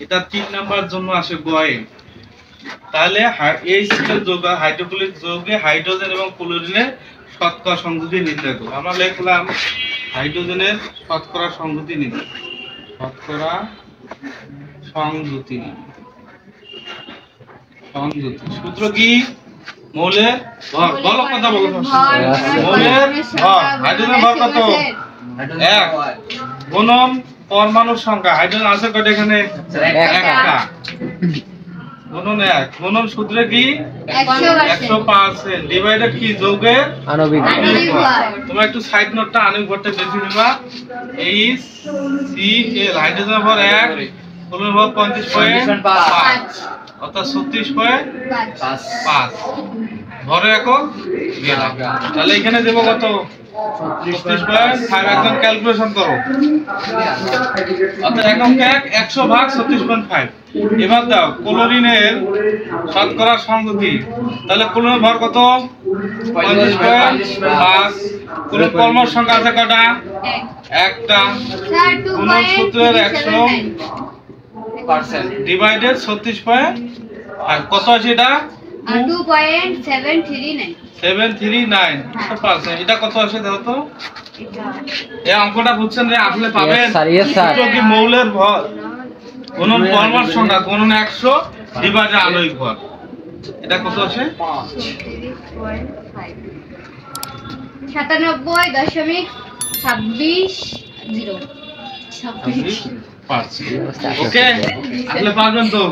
এটা 3 নাম্বার জন্য আসে গয়ে। তাহলে এই সিটের যৌগ হাইড্রোক্লোরিক যৌগে হাইড্রোজেন এবং ক্লোরিনের শতকরা সংযুতি নির্ণয় করব। আমরা লিখলাম হাইড্রোজেনের শতকরা সংযুতি নির্ণয়। শতকরা সংযুতি সূত্র কি? মৌলের ভর। বলো কথা বলো। মৌলের ভর, হাইড্রোজেনের ভর কত? 1 গুণন পরমাণুর সংখ্যা। হাইড্রোজেন আছে কয়টা এখানে? একটা। গুণন 1 গুণন সূত্রে কি? 100% ডিভাইডেড কি? যৌগের আণবিক ভর। তোমরা একটু সাইড নোটটা আণবিক ভরটা বেশি নিবা। HCl হাইড্রোজেনের ভর 1, ক্লোরিনের ভর 35.5 অর্থাৎ 36.5 ভরের একক গ্রাম। তাহলে এখানে দেব কত? 36.5। একদম ক্যালকুলেশন করো। অর্থাৎ একক 100 ভাগ 36.5। এবার দাও ক্লোরিনের শতকরা সংযুতি। তাহলে ক্লোরিনের ভর কত? 35.5। ক্লোরিন পরমাণুর সংখ্যা আছে কয়টা? একটা। গুণন সূত্রের 100% ডিভাইডেড 36.5 কত আছে এটা? 2.739 এটা কত আসে দাও তো? এই অঙ্কটা বুঝছেন রে? আসলে পাবেন। সূত্র কি? মৌলের ভর গুণন পরমাণুর সংখ্যা গুণন 100 ডিভাইডেড আণবিক ভর। এটা কত আসে? 97.26 ওকে, আসলে পারবেন তো?